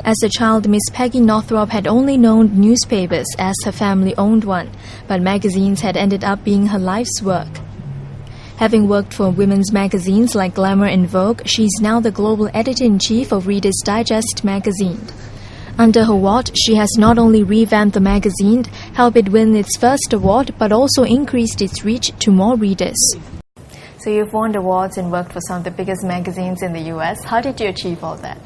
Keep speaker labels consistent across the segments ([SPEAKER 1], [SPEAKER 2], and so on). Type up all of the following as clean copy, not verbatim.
[SPEAKER 1] As a child, Miss Peggy Northrop had only known newspapers as her family owned one, but magazines had ended up being her life's work. Having worked for women's magazines like Glamour and Vogue, she's now the global editor-in-chief of Reader's Digest magazine. Under her watch, she has not only revamped the magazine, helped it win its first award, but also increased its reach to more readers. So you've won awards and worked for some of the biggest magazines in the U.S. How did you achieve all that?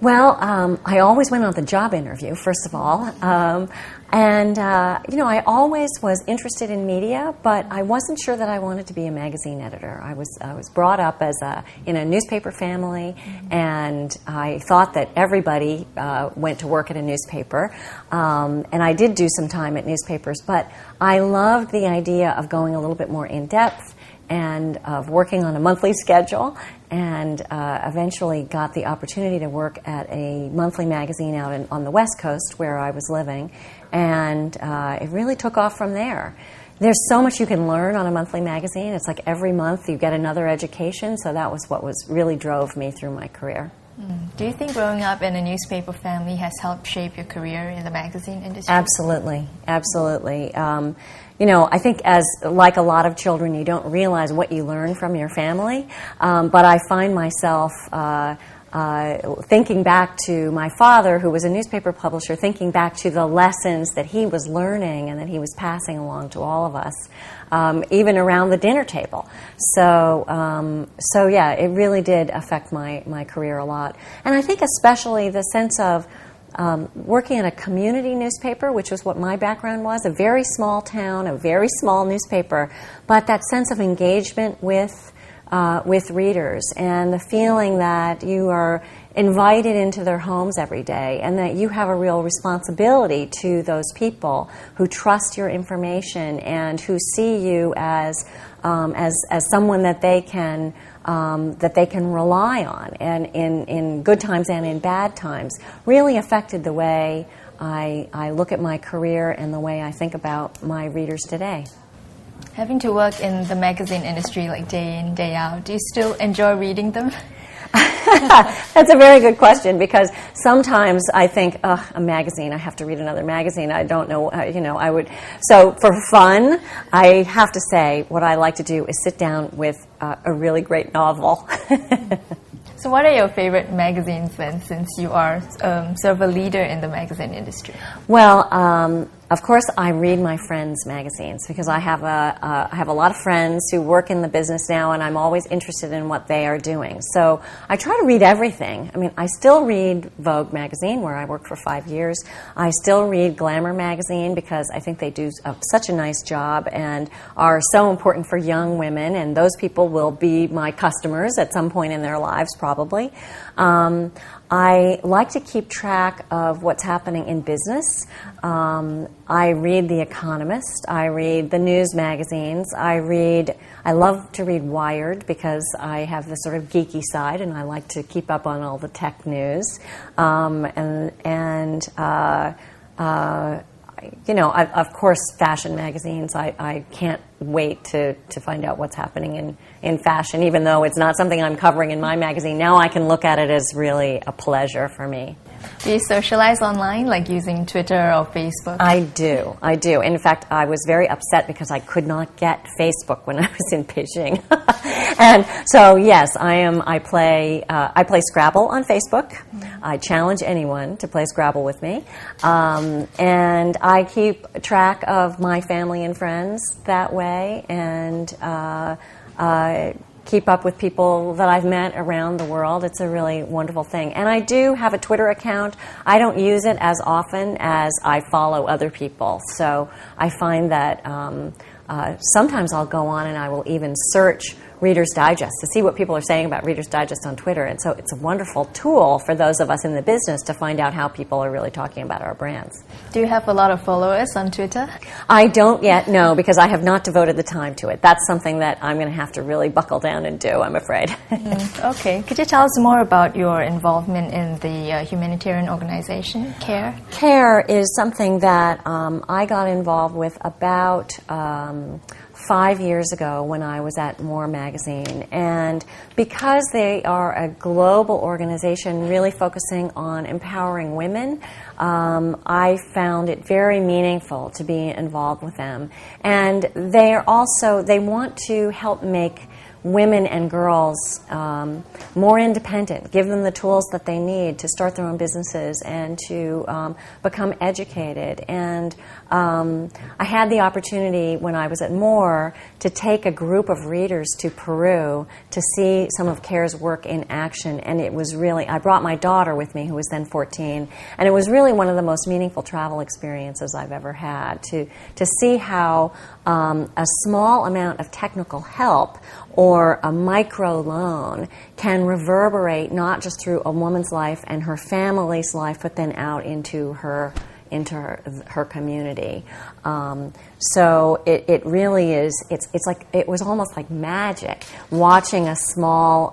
[SPEAKER 2] Well, I always went on the job interview, first of all. I always was interested in media, but I wasn't sure that I wanted to be a magazine editor. I was brought up in a newspaper family, and I thought that everybody went to work at a newspaper. And I did do some time at newspapers, but I loved the idea of going a little bit more in depth and of working on a monthly schedule, and eventually got the opportunity to work at a monthly magazine out on the West Coast where I was living, and it really took off from there. There's so much you can learn on a monthly magazine. It's like every month you get another education, so that was what really drove me through my career.
[SPEAKER 1] Do you think growing up in a newspaper family has helped shape your career in the magazine industry?
[SPEAKER 2] Absolutely, absolutely. I think like a lot of children, you don't realize what you learn from your family, but I find myself thinking back to my father, who was a newspaper publisher, thinking back to the lessons that he was learning and that he was passing along to all of us, even around the dinner table. So yeah, it really did affect my career a lot. And I think especially the sense of working in a community newspaper, which was what my background was, a very small town, a very small newspaper, but that sense of engagement with readers and the feeling that you are invited into their homes every day and that you have a real responsibility to those people who trust your information and who see you as someone that they can rely on, and in good times and in bad times, really affected the way I look at my career and the way I think about my readers today.
[SPEAKER 1] Having to work in the magazine industry like day in, day out, do you still enjoy reading them?
[SPEAKER 2] That's a very good question, because sometimes I think, a magazine, I have to read another magazine. I don't know, I would. So for fun, I have to say what I like to do is sit down with a really great novel.
[SPEAKER 1] So what are your favorite magazines then, since you are sort of a leader in the magazine industry?
[SPEAKER 2] Well, of course, I read my friends' magazines because I have a lot of friends who work in the business now, and I'm always interested in what they are doing. So I try to read everything. I mean, I still read Vogue magazine, where I worked for 5 years. I still read Glamour magazine because I think they do such a nice job and are so important for young women, and those people will be my customers at some point in their lives, probably. I like to keep track of what's happening in business. I read The Economist. I read the news magazines. I love to read Wired because I have this sort of geeky side and I like to keep up on all the tech news. Of course, fashion magazines. I can't wait to find out what's happening in fashion, even though it's not something I'm covering in my magazine. Now I can look at it as really a pleasure for me.
[SPEAKER 1] Do you socialize online, like using Twitter or Facebook?
[SPEAKER 2] I do. In fact, I was very upset because I could not get Facebook when I was in Beijing. And so, yes, I play Scrabble on Facebook. I challenge anyone to play Scrabble with me. And I keep track of my family and friends that way, and keep up with people that I've met around the world. It's a really wonderful thing. And I do have a Twitter account. I don't use it as often as I follow other people. So I find that sometimes I'll go on and I will even search Reader's Digest to see what people are saying about Reader's Digest on Twitter. And so it's a wonderful tool for those of us in the business to find out how people are really talking about our brands.
[SPEAKER 1] Do you have a lot of followers on Twitter?
[SPEAKER 2] I don't yet, no, because I have not devoted the time to it. That's something that I'm going to have to really buckle down and do, I'm afraid.
[SPEAKER 1] Okay. Could you tell us more about your involvement in the humanitarian organization, CARE?
[SPEAKER 2] CARE is something that I got involved with about 5 years ago when I was at More Magazine. And because they are a global organization really focusing on empowering women, I found it very meaningful to be involved with them. And they want to help make women and girls more independent, give them the tools that they need to start their own businesses and to become educated. And I had the opportunity when I was at More to take a group of readers to Peru to see some of CARE's work in action, and it was really, I brought my daughter with me who was then 14, and it was really one of the most meaningful travel experiences I've ever had to see how a small amount of technical help or a micro loan can reverberate not just through a woman's life and her family's life, but then out into her community. So it really is. It's like it was almost like magic watching a small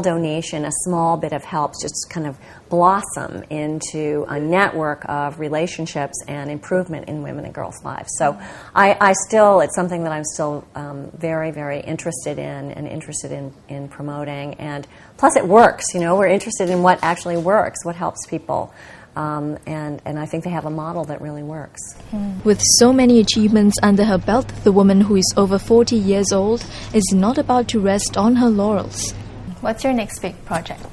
[SPEAKER 2] donation, a small bit of help, just kind of blossom into a network of relationships and improvement in women and girls' lives. So it's something that I'm still very, very interested in and interested in promoting. And plus, it works. You know, we're interested in what actually works, what helps people. And I think they have a model that really works.
[SPEAKER 1] With so many achievements under her belt, the woman who is over 40 years old is not about to rest on her laurels. What's your next big project?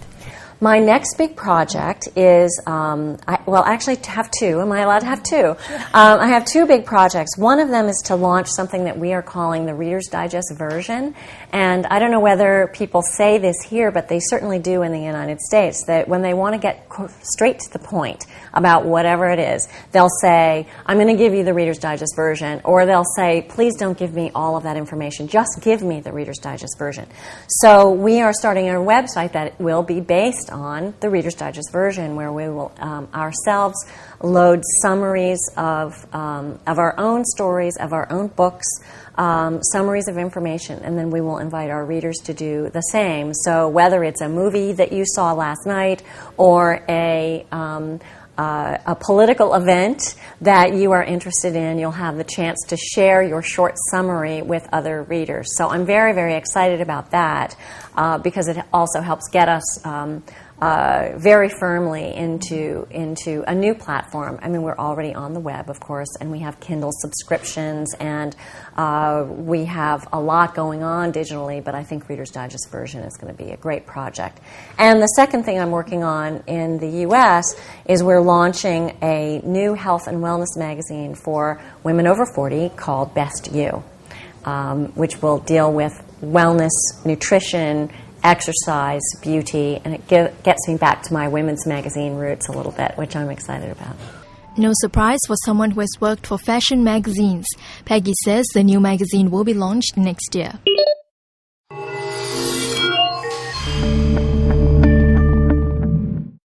[SPEAKER 2] My next big project is, actually I have two. Am I allowed to have two? I have two big projects. One of them is to launch something that we are calling the Reader's Digest version. And I don't know whether people say this here, but they certainly do in the United States, that when they want to get straight to the point about whatever it is, they'll say, I'm going to give you the Reader's Digest version, or they'll say, please don't give me all of that information, just give me the Reader's Digest version. So we are starting a website that will be based on the Reader's Digest version, where we will ourselves load summaries of our own stories, of our own books, summaries of information, and then we will invite our readers to do the same. So whether it's a movie that you saw last night or a political event that you are interested in, you'll have the chance to share your short summary with other readers. So I'm very, very excited about that because it also helps get us very firmly into a new platform. I mean, we're already on the web, of course, and we have Kindle subscriptions, and we have a lot going on digitally, but I think Reader's Digest version is going to be a great project. And the second thing I'm working on in the U.S. is we're launching a new health and wellness magazine for women over 40 called Best You, which will deal with wellness, nutrition, exercise, beauty, and it gets me back to my women's magazine roots a little bit, which I'm excited about.
[SPEAKER 1] No surprise for someone who has worked for fashion magazines. Peggy says the new magazine will be launched next year.